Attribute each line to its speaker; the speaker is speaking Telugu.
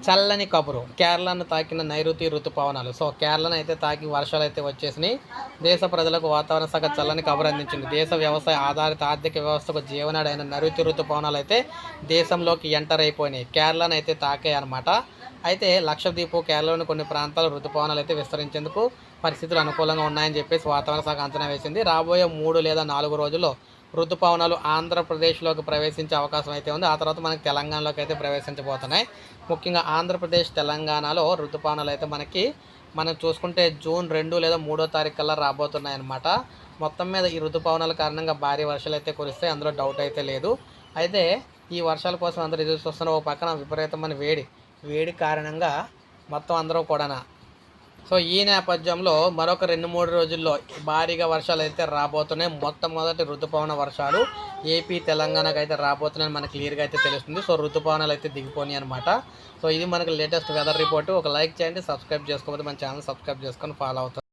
Speaker 1: చల్లని కబురు కేరళను తాకిన నైరుతి ఋతుపవనాలు. సో కేరళను అయితే తాకి వర్షాలు అయితే వచ్చేసినాయి. దేశ ప్రజలకు వాతావరణ శాఖ చల్లని కబురు అందించింది. దేశ వ్యవసాయ ఆధారిత ఆర్థిక వ్యవస్థకు జీవనాడైన నైరుతి ఋతుపవనాలు అయితే దేశంలోకి ఎంటర్ అయిపోయినాయి. కేరళను అయితే తాకాయి అనమాట. అయితే లక్షద్వీప్ కేరళలోని కొన్ని ప్రాంతాలు ఋతుపవనాలు అయితే విస్తరించేందుకు పరిస్థితులు అనుకూలంగా ఉన్నాయని చెప్పేసి వాతావరణ శాఖ అంచనా వేసింది. రాబోయే 3 లేదా 4 రోజుల్లో ఋతుపవనాలు ఆంధ్రప్రదేశ్లోకి ప్రవేశించే అవకాశం అయితే ఉంది. ఆ తర్వాత మనకి తెలంగాణలోకి అయితే ప్రవేశించబోతున్నాయి. ముఖ్యంగా ఆంధ్రప్రదేశ్ తెలంగాణలో ఋతుపవనాలు అయితే మనం చూసుకుంటే జూన్ 2 లేదా 3వ తారీఖు కల్లా రాబోతున్నాయి అన్నమాట. మొత్తం మీద ఈ ఋతుపవనాల కారణంగా భారీ వర్షాలు అయితే కురిస్తాయి, అందులో డౌట్ అయితే లేదు. అయితే ఈ వర్షాల కోసం అందరూ ఎదురు చూస్తున్న ఓ పక్కన విపరీతమైన వేడి కారణంగా మొత్తం అందరూ కూడా సో ఈ నేపథ్యంలో మరొక 2-3 రోజుల్లో భారీగా వర్షాలు అయితే రాబోతున్నాయి. మొట్టమొదటి ఋతుపవన వర్షాలు ఏపీ తెలంగాణకు అయితే రాబోతున్నాయని మనకు క్లియర్గా అయితే తెలుస్తుంది. సో ఋతుపవనాలు అయితే దిగిపోయి అనమాట. సో ఇది మనకు లేటెస్ట్ వెదర్ రిపోర్టు. ఒక లైక్ చేయండి, సబ్స్క్రైబ్ చేసుకోకపోతే మన ఛానల్ సబ్స్క్రైబ్ చేసుకొని ఫాలో అవుతారు.